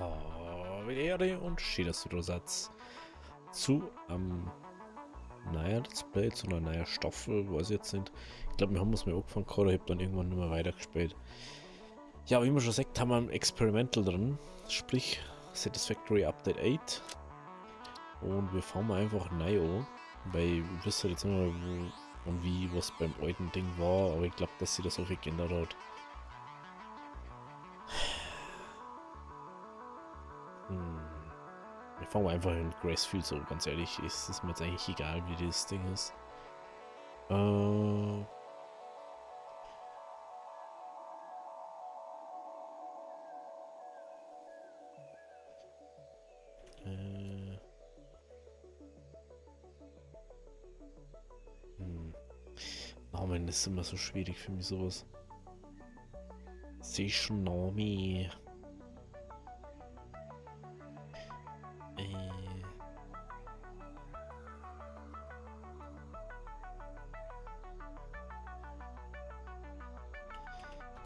Habe die Ehre und schön, dass du da sitzt. Zu neuer Let's Play, zu einer neuen Staffel, weiß ich jetzt nicht. Ich glaube, wir haben uns mal angefangen gehabt, ich habe dann irgendwann nicht mehr weitergespielt. Ja, wie man schon sagt, haben wir ein Experimental drin, sprich Satisfactory Update 8. Und wir fangen mal einfach neu an, weil ich wüsste jetzt nicht mehr, wo und wie, was beim alten Ding war, aber ich glaube, dass sie das so viel geändert hat. Ich fange einfach in Gracefield so, ganz ehrlich, ist es mir jetzt eigentlich egal, wie das Ding ist. Namen ist immer so schwierig für mich sowas. Name.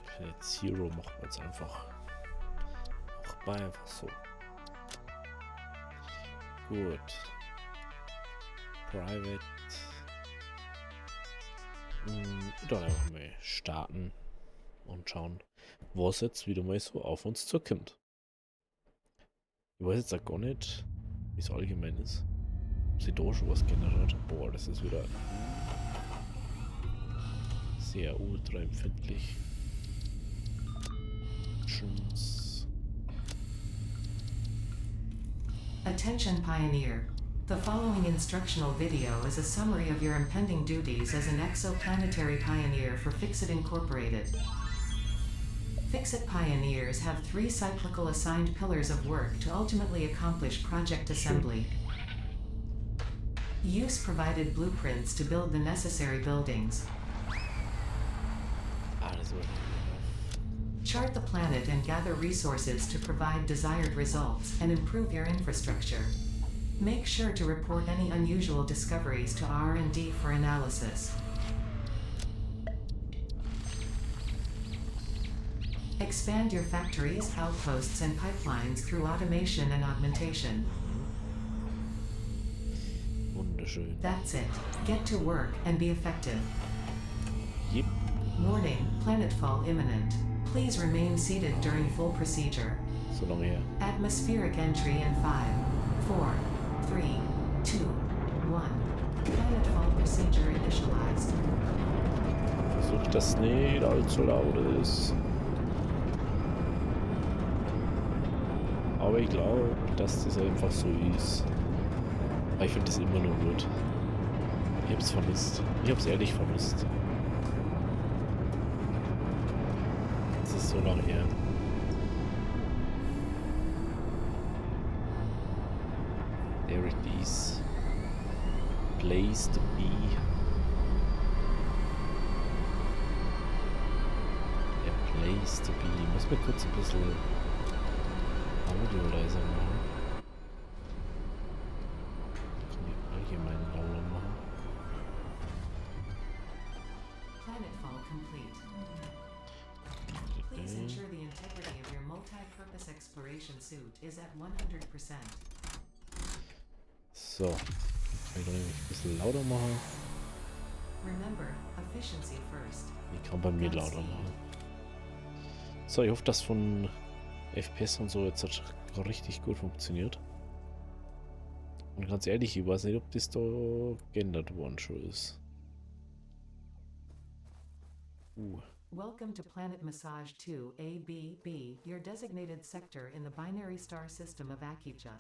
Planet Zero machen wir jetzt einfach. Machen wir einfach so. Gut. Private. Dann einfach mal starten und schauen, was jetzt wieder mal so auf uns zukommt. Ich weiß jetzt auch gar nicht, wie es allgemein ist. Ob sie da schon was geändert hat. Boah, das ist wieder sehr ultra empfindlich. Attention Pioneer. The following instructional video is a summary of your impending duties as an exoplanetary pioneer for Fixit Incorporated. Fixit pioneers have 3 cyclical assigned pillars of work to ultimately accomplish project assembly. Use provided blueprints to build the necessary buildings. Chart the planet and gather resources to provide desired results and improve your infrastructure. Make sure to report any unusual discoveries to R&D for analysis. Expand your factories, outposts, and pipelines through automation and augmentation. Wunderschön. That's it. Get to work and be effective. Yep. Warning, planetfall imminent. Please remain seated during full procedure. So lange her. Atmospheric entry in 5, 4, 3, 2, 1. Planetfall procedure initialized. Versuch, dass nicht allzu laut ist. Aber ich glaube, dass das einfach so ist. Aber ich finde das immer nur gut. Ich hab's vermisst. Ich hab's ehrlich vermisst. Das ist so lange her. There it is. Place to be. A place to be. Ich muss mir kurz ein bisschen Audio leiser machen. Ich kann die allgemein lauter machen. Planetfall complete. Please ensure the integrity of your multi-purpose exploration suit is at 100%. So, kann ich nämlich ein bisschen lauter machen. Remember, efficiency first. Ich kann bei mir lauter machen. So, ich hoffe, dass von FPS und so jetzt richtig gut funktioniert. Und ganz ehrlich, ich weiß nicht, ob das da geändert worden schon ist. Welcome to Planet Massage 2 ABB, your designated sector in the binary star system of Akija.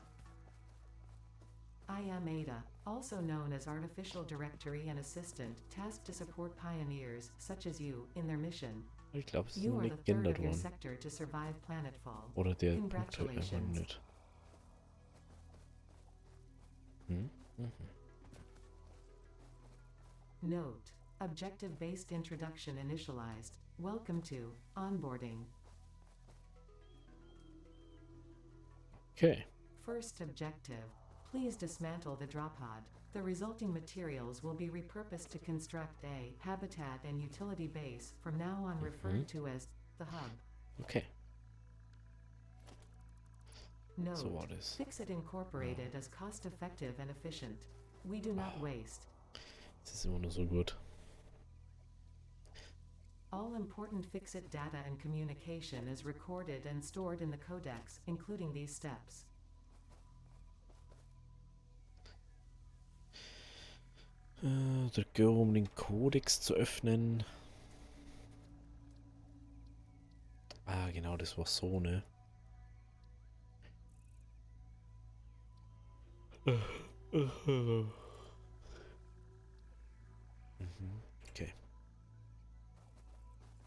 I am Ada, also known as Artificial Directory and Assistant, tasked to support pioneers, such as you, in their mission. Ich glaube, es ist You noch are the nicht third geändert of your worden. sector to survive planetfall. Oder der Punkt halt einfach Congratulations. nicht. Note: Objective-based introduction initialized. Welcome to onboarding. Okay. First objective: please dismantle the drop pod. The resulting materials will be repurposed to construct a habitat and utility base, from now on referred to as the hub. Okay. So war Note, das. Fix It Incorporated is cost effective and efficient. We do not waste. Das ist immer nur so gut. All important Fix-It data and communication is recorded and stored in the codex, including these steps. Drücke um den Kodex zu öffnen. Ah, genau, das war so, ne? Okay.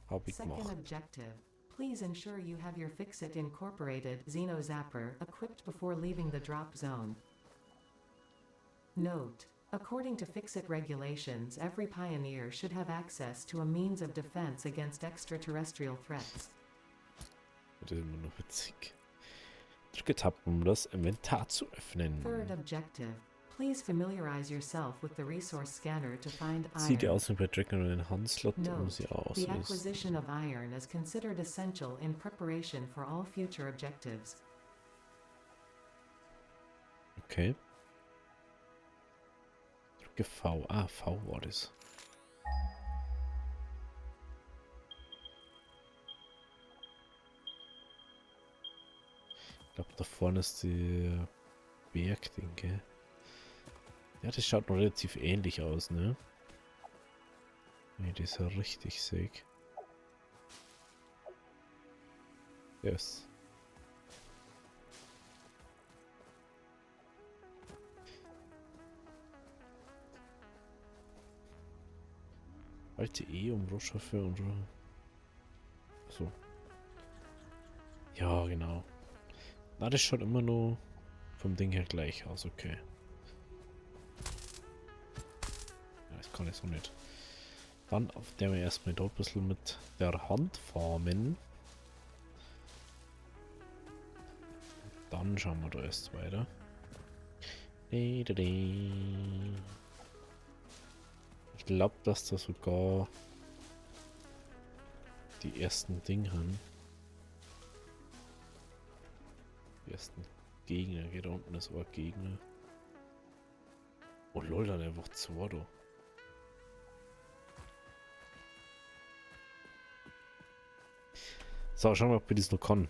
Hab ich Second gemacht. objective. Please ensure you have your Fix-It Incorporated Xeno Zapper equipped before leaving the drop zone. Note, according to Fix-It regulations, every pioneer should have access to a means of defense against extraterrestrial threats. Das ist immer noch witzig. Drücke Tab, um das Inventar zu öffnen. Third objective. Please familiarize yourself with the resource scanner to find Sieht iron. aus wie bei Dragon und den Handslot, um Note, sie the auslöst. acquisition of iron is considered essential in preparation for all future objectives. Okay. Drücke V. Ah, V war das. Ich glaube, da vorne ist die Bergding, gell? Ja, das schaut noch relativ ähnlich aus, ne? Wenn ich das ja richtig sehe. Yes. Alte E um Rohstoffe und so. Ja, genau. Na, das schaut immer nur vom Ding her gleich aus, okay. Ja, das kann ich so nicht. Dann auf der wir erstmal da ein bisschen mit der Hand formen. Dann schauen wir da erst weiter. Ich glaube, dass da sogar die ersten Dinge haben. Die ersten Gegner. Geht da unten ist aber Gegner. Oh lol, dann einfach zwei da. So, schauen wir, ob wir das noch kann.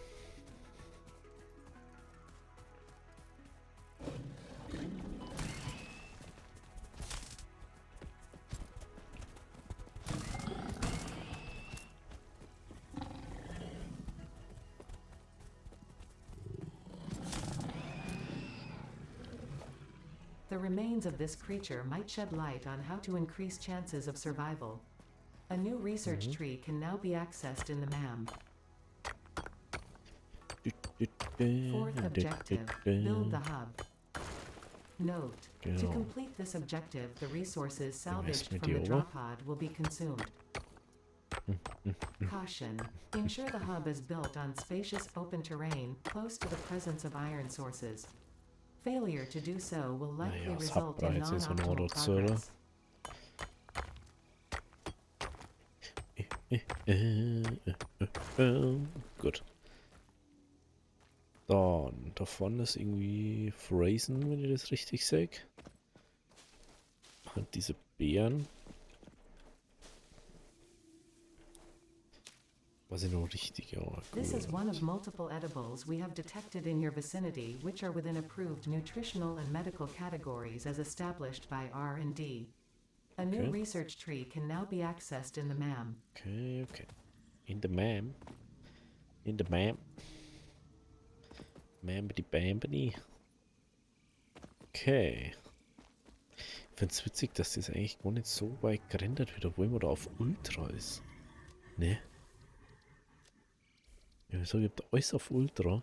The remains of this creature might shed light on how to increase chances of survival. A new research tree can now be accessed in the MAM. Fourth objective, build the hub. Note, to complete this objective, the resources salvaged from the drop pod will be consumed. Caution, ensure the hub is built on spacious open terrain, close to the presence of iron sources. Failure to do so will likely result in non-optimal progress. Gut. Dann, da vorne ist irgendwie Phrasen, wenn ich das richtig sehe. Und diese Beeren. Was ich noch richtig, ja. This is one of multiple edibles we have detected in your vicinity which are within approved nutritional and medical categories as established by R&D. A new research tree can now be accessed in the MAM. Okay, okay. In the MAM. In the MAM. Mambity Bambity. Okay. Ich finde es witzig, dass das eigentlich gar nicht so weit gerendert wird, obwohl man da auf Ultra ist. Ne? Ja, ich sage, ich hab da alles auf Ultra.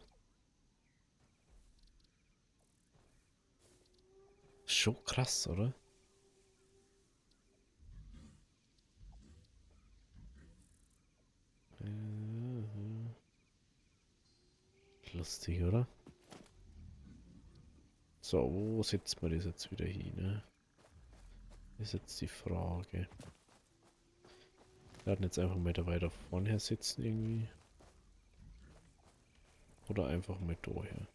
Schon krass, oder? Lustig, oder? So, wo setzt man das jetzt wieder hin, ne? Das ist jetzt die Frage. Wir werden jetzt einfach mal da weiter vorne her sitzen irgendwie. Oder einfach mal da her.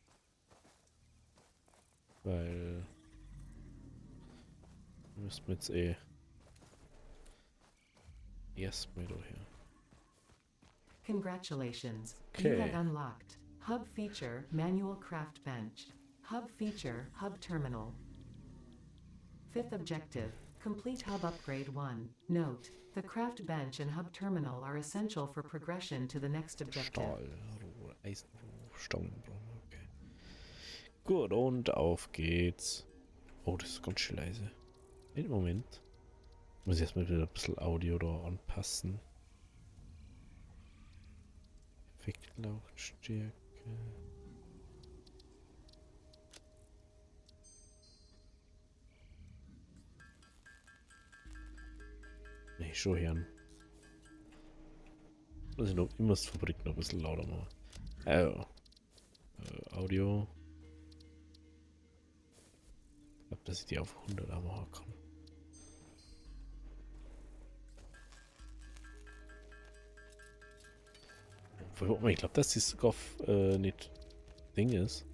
Weil wir müssen jetzt erstmal daher. Congratulations. You Okay. have unlocked Hub Feature Manual Craft Bench. Hub Feature Hub Terminal. Fifth objective. Complete Hub Upgrade 1. Note: the Craft Bench and Hub Terminal are essential for progression to the next objective. Stahlrohr, Eisenrohr, Stangen brauchen wir, okay. Gut, und auf geht's. Oh, das ist ganz schön leise. Einen Moment. Muss ich erstmal wieder ein bisschen Audio da anpassen. Effektlautstärke. Nee, schon hören. Muss ich noch immer das Fabrik noch ein bisschen lauter machen. Audio. Ich glaube, dass ich die auf 100 auch machen kann. Ich glaube, dass das sogar nicht Ding ist.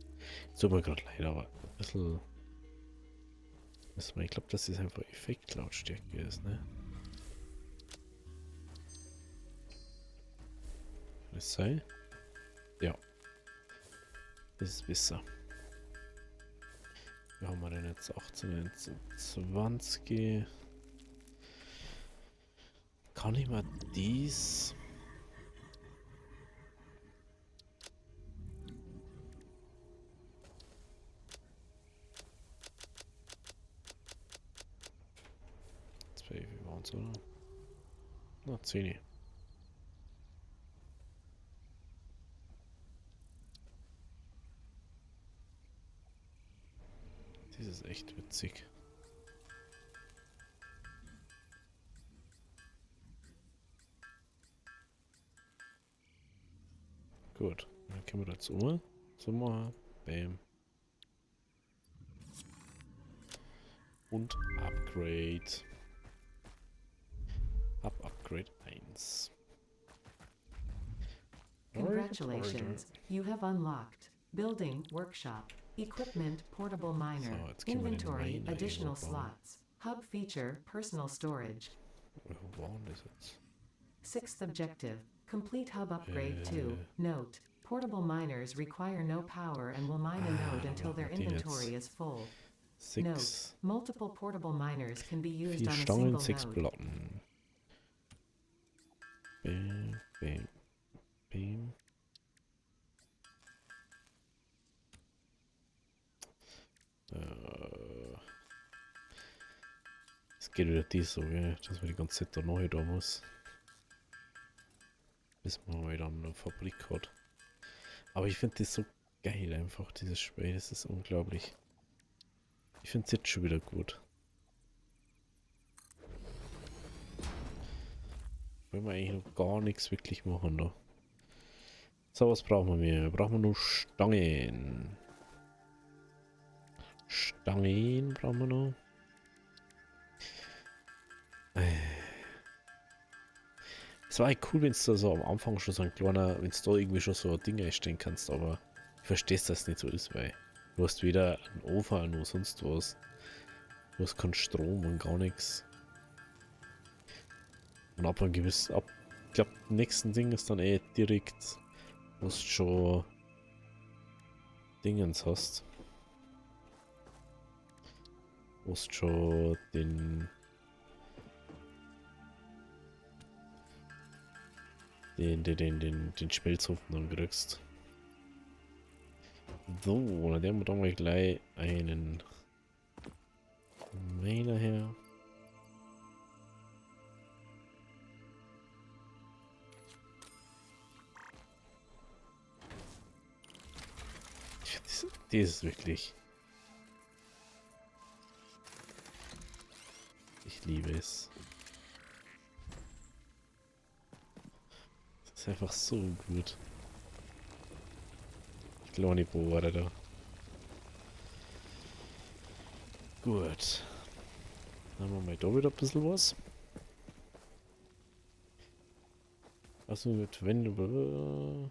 Tut mir gerade leid, aber ein bisschen. Ich glaube, dass das einfach Effektlautstärke ist, ne? Kann das sein? Ja. Das ist besser. Wie haben wir denn jetzt? 18, 20. Kann ich mal dies. Wie waren es, oder? Na, 10. Das ist echt witzig. Gut, dann können wir dazu um. So machen. Bam. Und Upgrade. Upgrade 1. Congratulations. You have unlocked Building Workshop. Equipment Portable Miner. So, jetzt können wir den Inventory Miner Additional irgendwo bauen. slots. Hub Feature Personal Storage. Wo waren das jetzt? Sixth objective. Complete Hub Upgrade 2. Note: portable miners require no power and will mine a node until their machen wir den inventory jetzt. is full. 6. Note: multiple portable miners can be used 4 on a Stangen, single 6 node. Platten. Bam, bam, bam. Es geht wieder die so, gell, dass man die ganze Zeit da neu da muss. Bis man mal dann eine Fabrik hat. Aber ich finde das so geil einfach, dieses Spiel. Das ist unglaublich. Ich finde es jetzt schon wieder gut. Wollen wir eigentlich noch gar nichts wirklich machen da. So, was brauchen wir? Brauchen wir nur Stangen. Stangen brauchen wir noch. Es war halt cool, wenn du da so am Anfang schon so ein kleiner, wenn du da irgendwie schon so ein Ding einstellen kannst, aber ich verstehe, dass das nicht so ist, weil du hast weder einen Ofen noch sonst was. Du hast keinen Strom und gar nichts. Und ab einem gewissen, ich glaube, nächsten Ding ist dann direkt, wo du schon Dingens hast. Wo du schon den Schmelzofen dann kriegst. So, dann nehmen wir doch mal gleich einen Miner her. Das ist wirklich. Ich liebe es. Das ist einfach so gut. Kleine Bohrer da. Gut. Dann haben wir mal da wieder ein bisschen was. Also mit wenn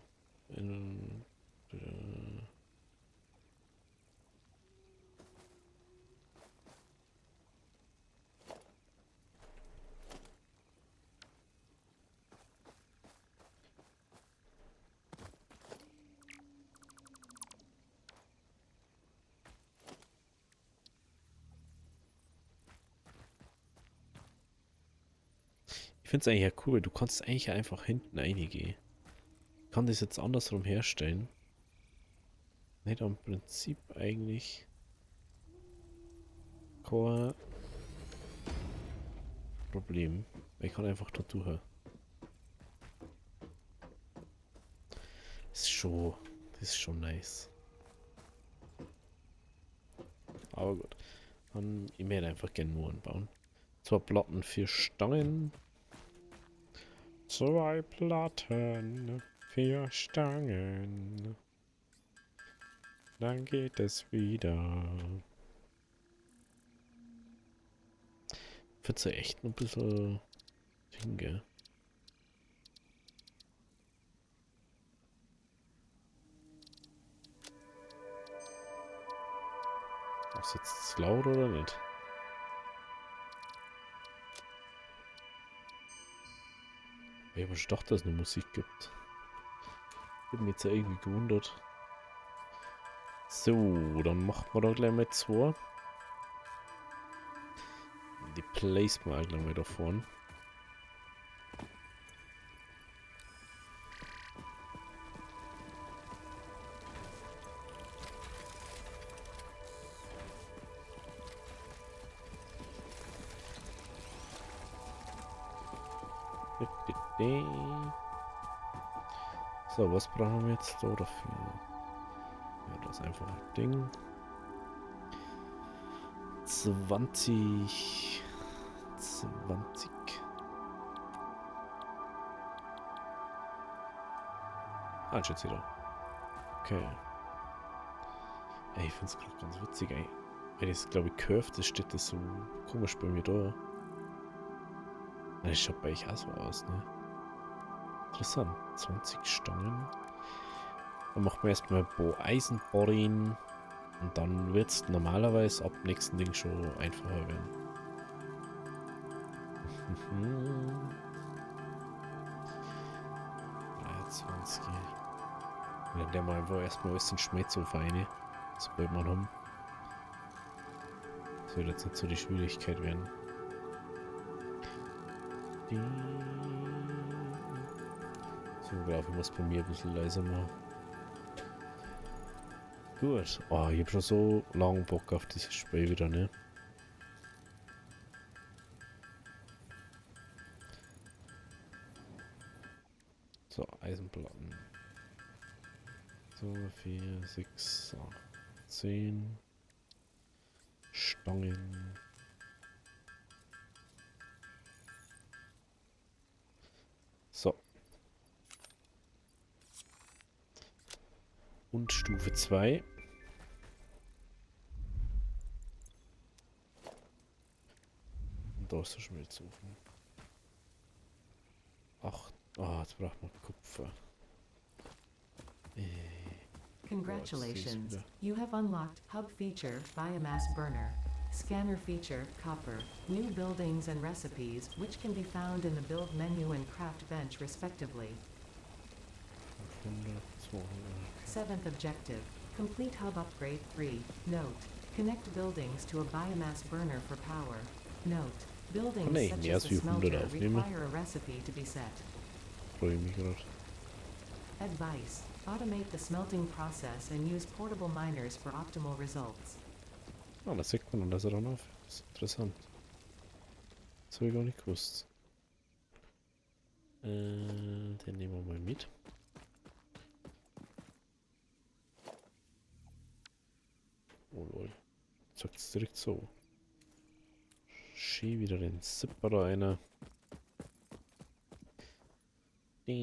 Ich finde es eigentlich ja cool, du kannst eigentlich einfach hinten reingehen. Ich kann das jetzt andersrum herstellen. Nicht am Prinzip eigentlich kein Problem. Ich kann einfach da durch. Das ist schon nice. Aber gut. Dann, ich werde einfach gerne nur bauen. 2 Platten, 4 Stangen. 2 Platten, 4 Stangen. Dann geht es wieder. Wird's ja echt ein bisschen Ding, gell? Ist jetzt laut oder nicht? Ich habe schon gedacht, dass es eine Musik gibt. Ich habe mich jetzt ja irgendwie gewundert. So, dann machen wir da gleich mal 2. Die placen wir auch gleich mal da vorne. So, was brauchen wir jetzt da dafür? Ja, das ist einfach ein Ding. 20. Ah, jetzt wieder. Okay. Ey, ich finde es gerade ganz witzig, ey. Wenn das, glaube ich, curved ist, steht das so komisch bei mir da. Das schaut bei euch auch so aus, ne? Interessant. 20 Stangen. Dann machen wir erstmal Eisenbohren. Und dann wird es normalerweise ab dem nächsten Ding schon einfacher werden. 23. Dann nehmen wir einfach erstmal alles in den Schmelzofen rein. Sobald wir haben. Das wird jetzt nicht so die Schwierigkeit werden. So, ich glaube, ich muss bei mir ein bisschen leiser machen. Gut. Oh, ich habe schon so lange Bock auf dieses Spiel wieder, ne? So, Eisenplatten. So, 4, 6, 10 Stangen. So. Und Stufe 2. Und da ist der Schmelzofen. Ach, oh, jetzt braucht man Kupfer. Congratulations, you have unlocked Hub Feature Biomass Burner, Scanner Feature Copper, new buildings and recipes which can be found in the Build menu and Craft bench respectively. 7th objective, complete Hub Upgrade 3. Note, connect buildings to a biomass burner for power. Note, buildings such as the smelter require a recipe to be set. Freue mich gerade. Advice, automate the smelting process and use portable miners for optimal results. Ah, das sieht man, dass er dann auf. Das ist interessant. Das habe ich gar nicht gewusst. Den nehmen wir mal mit. Oh lol. Sagt es direkt so. Schie wieder den Zipper da einer. Ja,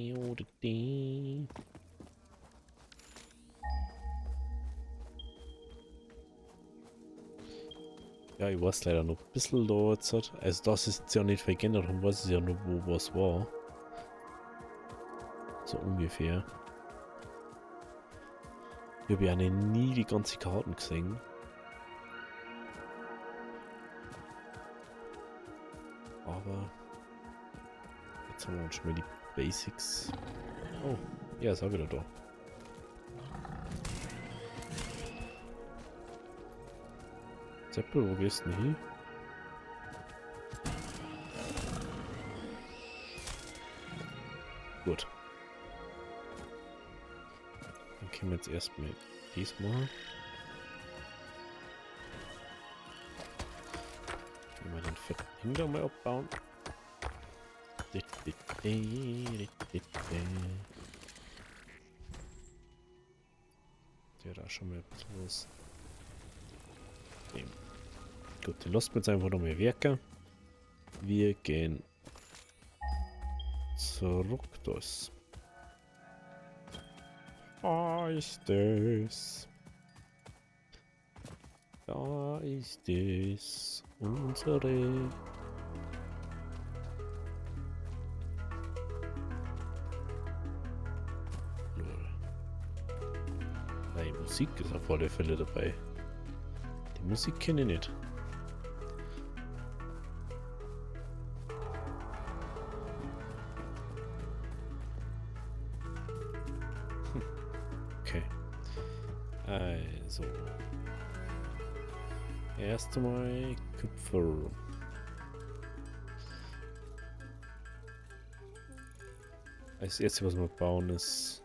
ich weiß leider noch ein bisschen da jetzt. Also das ist jetzt ja nicht verändert, darum weiß ich ja nur, wo was war. So ungefähr. Ich habe ja nie die ganzen Karten gesehen. Aber jetzt haben wir uns schon mal die Basics. Oh, ja, ist auch wieder da. Zeppel, wo gehst du denn hin? erstmal dies machen. Wenn wir den fetten Ding da mal abbauen. Der da schon mal ein bisschen was. Gut, den lassen wir jetzt einfach noch mal wirken. Wir gehen zurück. Das. Da ist es. Da ist es. Unsere. Nein, Musik ist auf alle Fälle dabei. Die Musik kenne ich nicht. Okay. Also. Erst einmal Kupfer. Als erstes, was wir bauen, ist.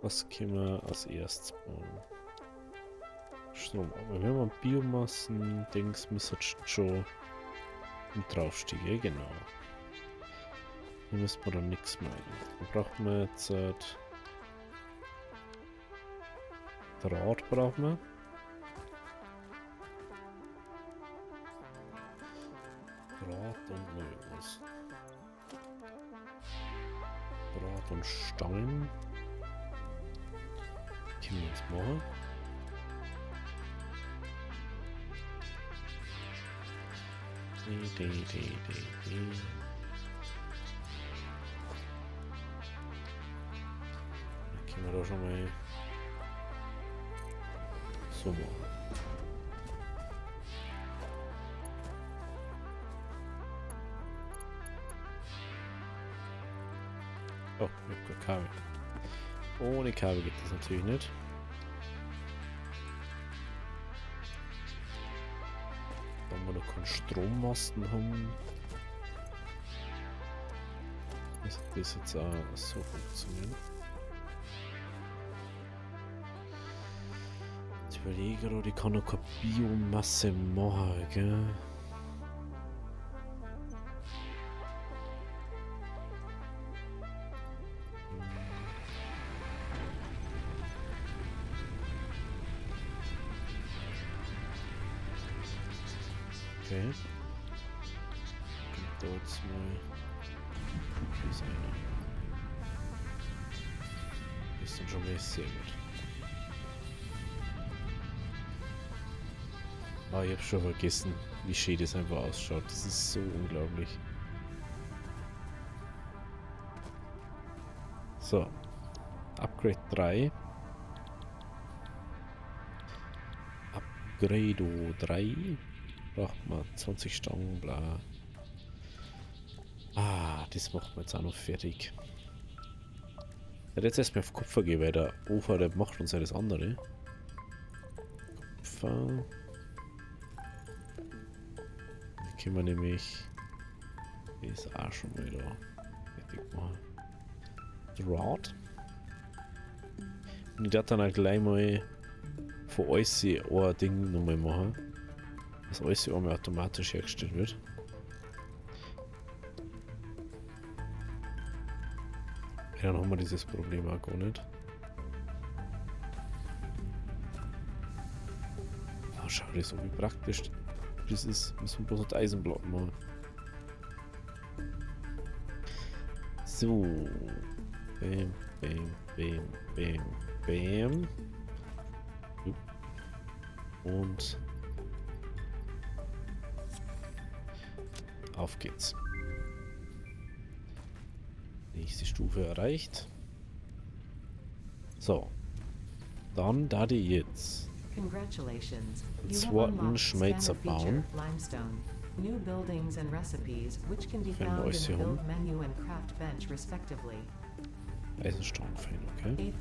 Was können wir als erstes bauen? Strom. Aber wenn man Biomassen-Dings müsste schon draufstehen, genau. Hier müssen wir dann nichts meinen. Dann brauchen wir jetzt Draht brauchen wir. Draht und was? Draht und Stangen. Können wir jetzt machen. Dann können wir da schon mal so machen. Oh, ich hab kein Kabel. Ohne Kabel geht das natürlich nicht. Da wir noch keinen Strommasten haben. Das jetzt auch so funktionieren. Ich überlege gerade, ich kann noch keine Biomasse machen, gell? Okay. Und da jetzt mal. Hier ist einer. Ist dann schon mal sehr gut. Ah, ich hab schon vergessen, wie schön das einfach ausschaut. Das ist so unglaublich. So. Upgrade 3. Upgrade 3. Braucht man 20 Stangen, bla. Ah, das macht man jetzt auch noch fertig. Ich hätte jetzt erstmal auf Kupfer gehen, weil der Ofen, der macht uns ja das andere. Kupfer. Da können wir nämlich. Das auch schon mal da fertig machen. Draht. Und ich darf dann auch gleich mal von alles ein Ding nochmal machen. Dass alles einmal automatisch hergestellt wird. Ja, dann haben wir dieses Problem auch gar nicht. Ah, schau dir so, wie praktisch das ist. Müssen wir bloß ein Eisenblatt machen. So. Bam, bam, bam, bam, bam. Und auf geht's. Nächste Stufe erreicht. So. Dann da die jetzt den zweiten Schmelzer bauen. Wenn wir alles hier haben. Eisenstangen fein, okay.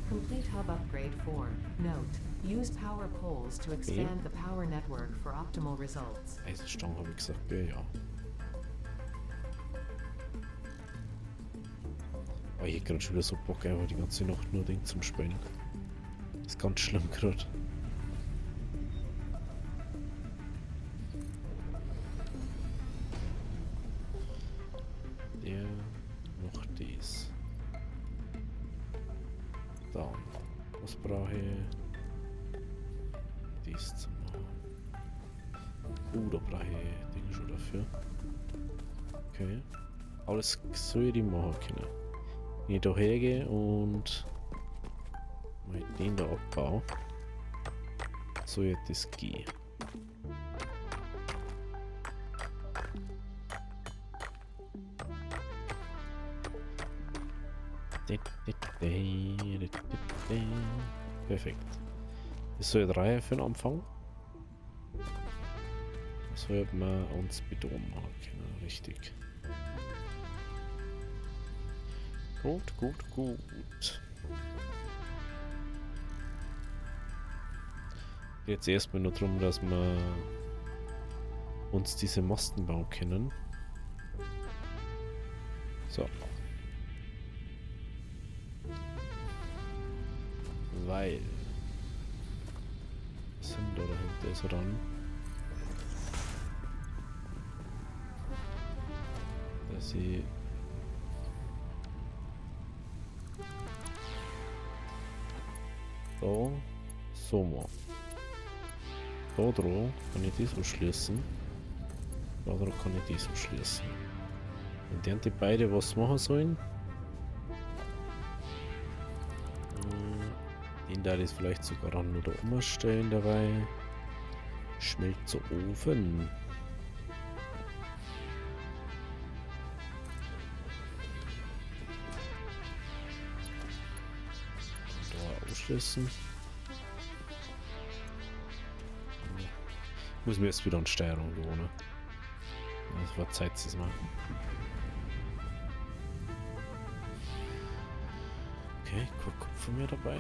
Complete hub upgrade 4. Note: use power poles to expand the power network for optimal results. Eisenstangen habe ich gesagt, ja, ja. Oh, ich hätte gerade schon wieder so Bock, einfach die ganze Nacht nur Ding zum Spielen. Das ist ganz schlimm gerade. Der noch dies. Dann. Was brauche ich? Dies zu machen. Da brauche ich Dinge schon dafür. Okay. Alles soll ich machen können. Wenn ich da hergehe und mal den da abbaue, so jetzt das gehen. Perfekt. Das soll 3 für den Anfang. Das sollten wir uns Beton machen können, richtig. Gut, gut, gut. Jetzt erstmal nur darum, dass wir uns diese Masten bauen können. So. Weil. Was sind da dahinter? Ist er dann? Dass ich. Da. So mal. Da drauf kann ich die so schließen. Da drauf kann ich die so schließen. Und die beide was machen sollen. Den da ist vielleicht sogar ran oder umstellen dabei. Schmelzt Ofen. Da ausschließen. Muss mir jetzt wieder an Steuerung lohnen. Das war Zeit zu machen. Okay, kein Kopf von mir dabei.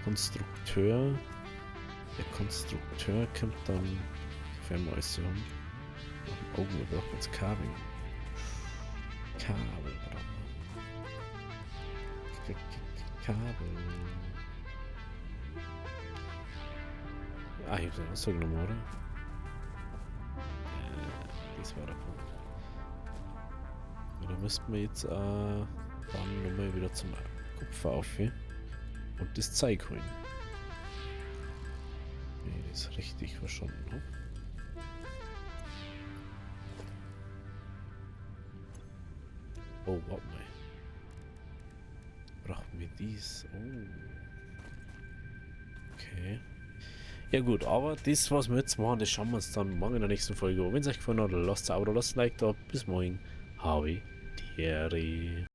Konstrukteur. Der Konstrukteur kommt dann, wenn wir alles so haben. Oh, wir brauchen jetzt Kabel. Kabel brauchen wir. Kabel. Ah, ich hab's ja ausgenommen, oder? Das war der Punkt. Ja, da müssten wir jetzt dann nochmal wieder zum Kupfer auf und das Zeug holen. Wenn ich das richtig verstanden habe. Oh, warte mal. Brauchen wir dies? Oh. Okay. Ja gut, aber das, was wir jetzt machen, das schauen wir uns dann morgen in der nächsten Folge an. Wenn es euch gefallen hat, lasst ein Abo, lasst ein Like da. Bis morgen. Habe die Ehre.